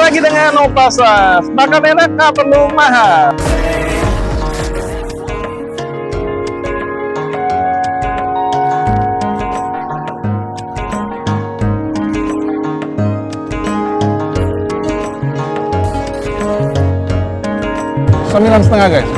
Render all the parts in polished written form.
lagi dengan Opasa. Makan enak nggak perlu mahal. Sembilan setengah guys.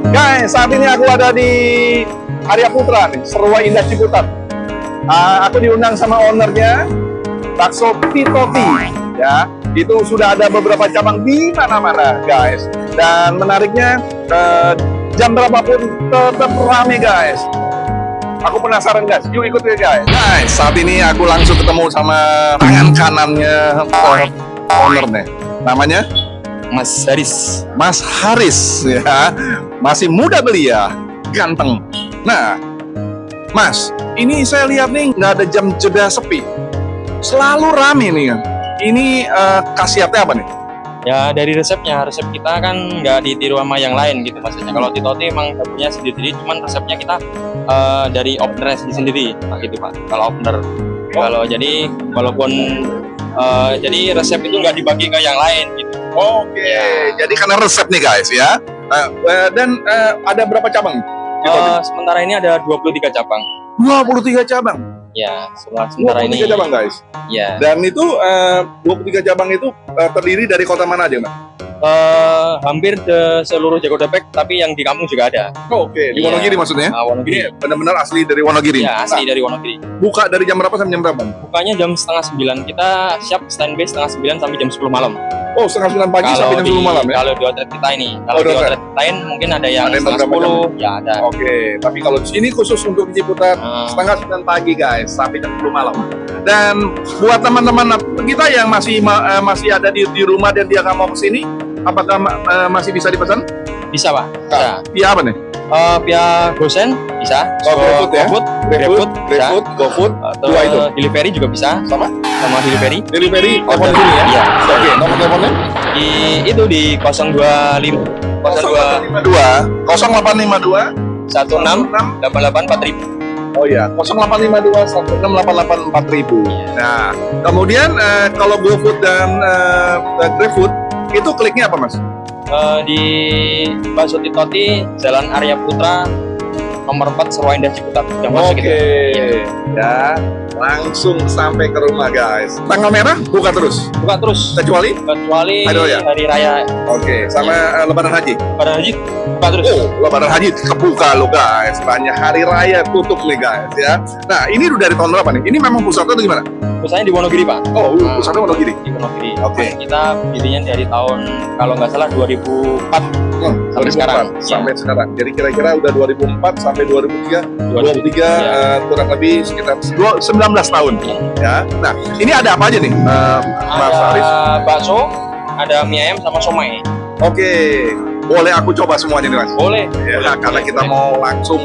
Guys, saat ini aku ada di Arya Putra nih, Serua Indah Ciputat. Aku diundang sama ownernya, Bakso Pitoti. Ya, itu sudah ada beberapa cabang di mana-mana, guys. Dan menariknya, jam berapapun tetap rame, guys. Aku penasaran, guys. Yuk ikut ya, guys. Guys, saat ini aku langsung ketemu sama tangan kanannya ownernya. Namanya Mas Haris. Mas Haris, ya. Masih muda belia, ganteng. Nah, Mas, ini saya lihat nih nggak ada jam jeda sepi. Selalu rame nih kan. Ini khasiatnya apa nih? Ya dari resep kita kan nggak ditiru sama yang lain gitu maksudnya. Kalau Titoti emang punya sendiri, cuman resepnya kita dari owner sendiri, Pak, gitu Pak. Kalau owner, kalau jadi walaupun jadi resep itu nggak dibagi ke yang lain gitu. Oke, jadi karena resep nih guys ya. Dan ada berapa cabang? Sementara ini ada 23 cabang. 23 cabang. Ya, sementara 23 ini. cabang guys. Ya. Dan itu 23 cabang itu terdiri dari kota mana aja, Mas? Hampir ke seluruh Jabodetabek, tapi yang di kampung juga ada. Oke, di Iya. Wonogiri maksudnya? Wonogiri. Ini benar-benar asli dari Wonogiri. Ya, asli Nah, dari Wonogiri. buka dari jam berapa sampai jam berapa? Bukanya jam setengah 9. Kita siap standby setengah 9 sampai jam 10 malam. Oh, setengah 9 pagi sampai jam 10 malam ya? Kalau di outlet kita ini, kalau Oh, di di outlet. outlet lain mungkin ada yang Ada yang setengah beberapa 10, ya ada. Oke, tapi kalau di sini khusus untuk di Ciputat setengah 9 pagi guys, sampai jam 10 malam. Dan buat teman-teman kita yang masih ada di rumah dan dia nggak mau kesini, apakah masih bisa dipesan? Bisa Pak, bisa. Via apa nih? Via GoSend bisa. Oh, GoFood ya? GrabFood, GrabFood, GoFood, atau dua itu. delivery juga bisa. Sama? Sama delivery. Delivery, telepon Order. dulu ya? Iya. Oke, nomor teleponnya? Itu di 025 02 0852 16 88 4000. Oh ya, 0852 1688 4000. Nah, kemudian kalau GoFood dan GrabFood itu kliknya apa, Mas? Di Bakso Titoti, Jalan Arya Putra, nomor 4 Serua Indah Ciputat. Yang masuk Oke, itu. Iya. ya, langsung sampai ke rumah guys. Tanggal merah buka terus, Buka terus. kecuali Kecuali Hari Raya? hari raya oke, sama Lebaran Haji. pada haji buka terus. Oh, Lebaran Haji kebuka lo guys. Banyak hari raya tutup nih guys ya. Nah, ini udah dari tahun berapa nih? Ini memang pusatnya atau gimana? Pusatnya di Wonogiri Pak. Oh, pusatnya Wonogiri. Di Wonogiri. Oke. Kita berdirinya dari tahun kalau nggak salah 2004 sampai 2004 sekarang. sampai sekarang. Jadi kira-kira udah 2004 sampai 2003, 23 Ya. kurang lebih sekitar 19 tahun. Ya. Nah, ini ada apa aja nih, Mas Haris? Ada bakso, ada mie ayam sama somai. Oke, boleh aku coba semuanya nih Mas? Boleh. Ya, Boleh, karena boleh, kita boleh. mau langsung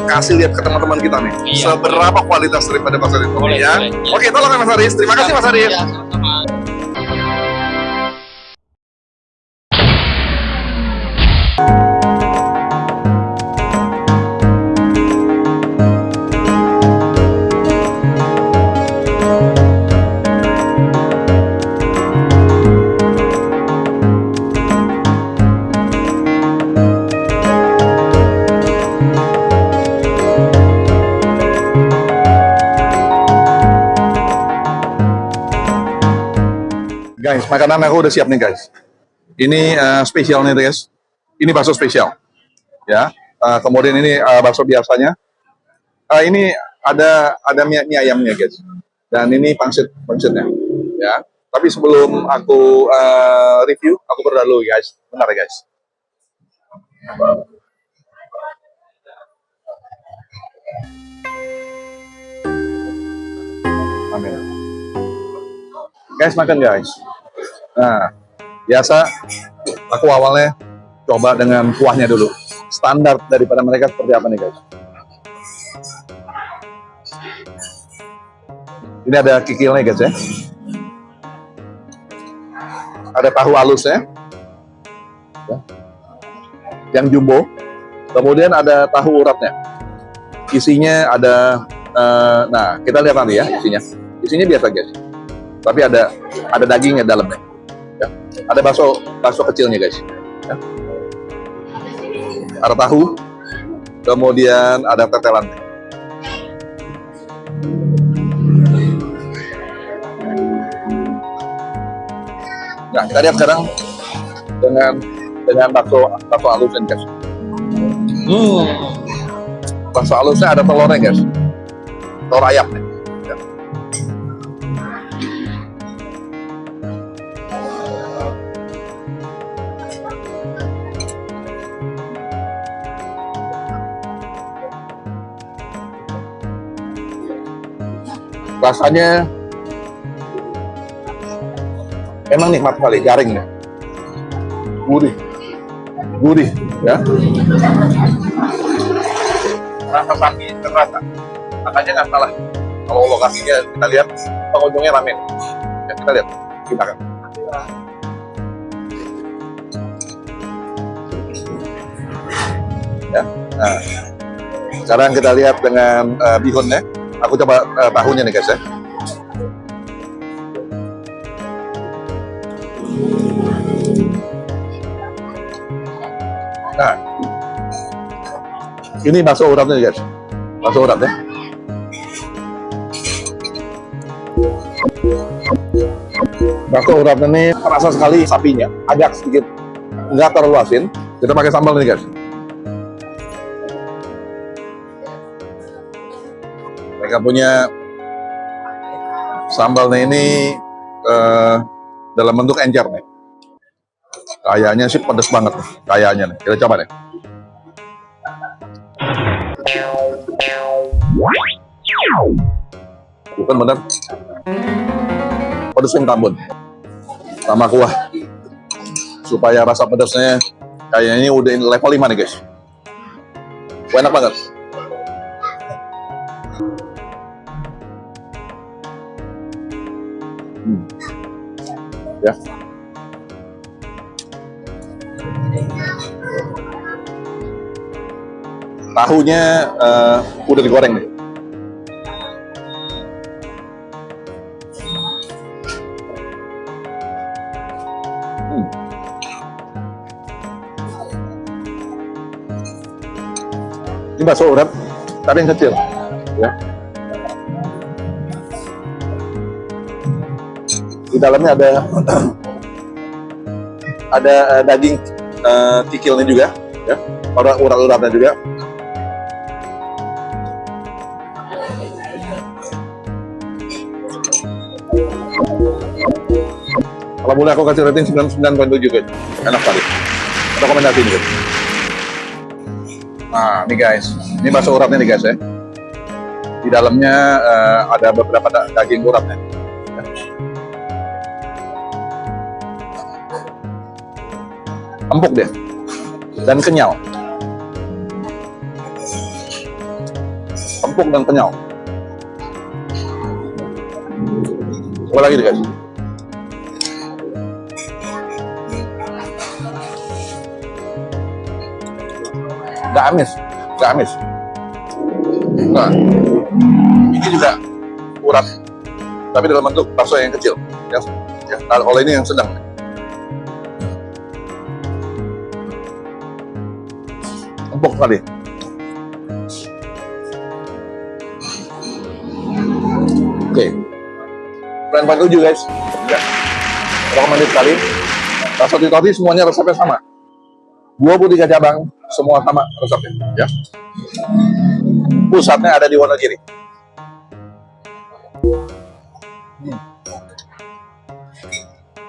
kasih lihat ke teman-teman kita nih, Iya, seberapa kualitas daripada Mas Haris ini Boleh, ya. boleh, iya. Oke, tolong ya Mas Haris. Terima kasih Mas Haris. Ya, sama-sama. Guys, makanan aku udah siap nih guys. Ini spesial nih guys. Ini bakso spesial. Ya. Kemudian ini bakso biasanya. Ini ada mie ayamnya guys. Dan ini pangsitnya. Ya. Tapi sebelum aku review, aku berdoa dulu guys. Bentar ya guys. Amin. Guys, makan guys. Nah, biasa aku awalnya coba dengan kuahnya dulu. Standar daripada mereka seperti apa nih guys? Ini ada kikilnya guys ya. ada tahu halusnya, ya, yang jumbo. Kemudian ada tahu uratnya. Isinya ada, nah kita lihat nanti ya isinya. Isinya biasa guys, tapi ada dagingnya dalamnya. Ya. Ada bakso kecilnya guys. Ya. Ada tahu, kemudian ada tetelannya. Nah, kita lihat sekarang dengan bakso halusnya guys. Bakso halusnya ada telurnya guys, telur ayam. Ya. Rasanya emang nikmat sekali, garing deh, gurih, ya. Rasa sapi terasa, makanya nggak salah. Kalau lokasinya kita lihat, pengunjungnya rame. Ya, kita lihat, kita kan. Ya, nah, sekarang kita lihat dengan bihunnya. Aku coba tahunya nih guys ya. Nah, ini bakso uratnya guys, bakso urat ya. Bakso uratnya ini terasa sekali sapinya, agak sedikit nggak terlalu asin. Kita pakai sambal nih guys. Mereka punya sambalnya ini dalam bentuk encer nih. Kayaknya sih pedes banget nih, kayaknya nih. Kita coba deh. Bukan bener. Pedes yang tambun. Sama kuah. Supaya rasa pedesnya kayaknya udah level 5 nih guys. Enak banget. Ya. Tahunya udah digoreng nih. Ini bakso urat, tapi yang kecil, ya. Di dalamnya ada daging kikilnya juga, ya. Urat-uratnya juga. Kalau boleh aku kasih rating 99.7 guys, enak sekali. Rekomendasi ini guys. Nah, nih guys, ini bakso uratnya nih guys ya. Di dalamnya ada beberapa daging uratnya. Empuk deh, dan kenyal. Empuk dan kenyal. Coba lagi deh guys. Gak amis. Nah, ini juga urat, tapi dalam bentuk bakso yang kecil. Ya, kalau ini yang sedang. Empuk sekali. Oke. Plan 47 guys. Ya. Rekomendasi sekali. Bakso Titoti semuanya resepnya sama. 23 cabang, semua sama resepnya, ya. Pusatnya ada di Wonogiri.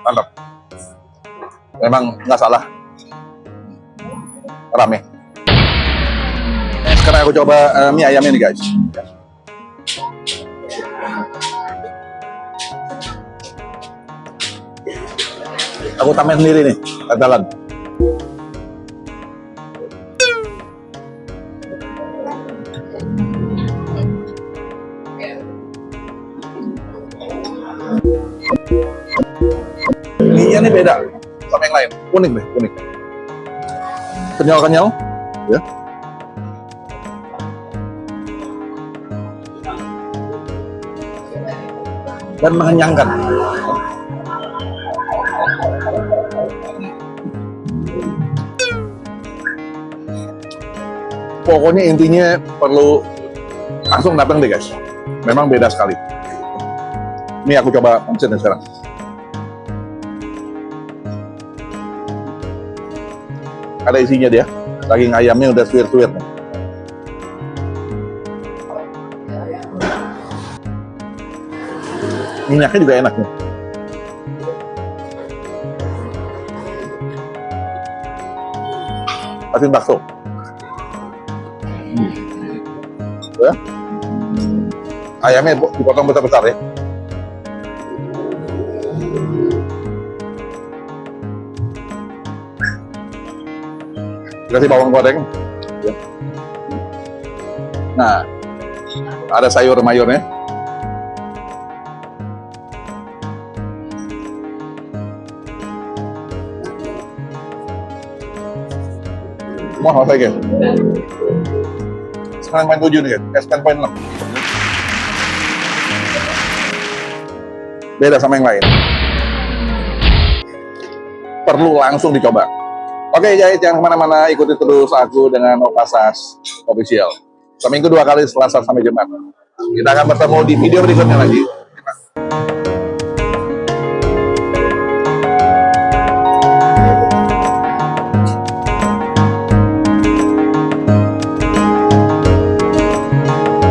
Mantap. Memang nggak salah. Rame. Sekarang aku coba mie ayamnya nih guys. Aku tambahin sendiri nih, tetelan. Mie isiannya beda sama yang lain. Unik deh, unik. Kenyal-kenyal, ya. Dan mengenyangkan. Pokoknya intinya perlu langsung datang deh guys. Memang beda sekali. Ini aku coba omsetnya sekarang. Ada isinya dia. Daging ayamnya udah suwir-suwir. Minyaknya juga enak nih. Asin bakso. Ya. Ayamnya dipotong besar-besar ya. Dikasih bawang goreng. Ya. Nah, ada sayur mayurnya. Mau apa lagi? 9.7 nih, 10.6. Beda sama yang lain. Perlu langsung dicoba. Oke, jadi jangan kemana-mana, ikuti terus aku dengan Opasas Official. Seminggu 2 kali, Selasa sampai Jumat. Kita akan bertemu di video berikutnya lagi.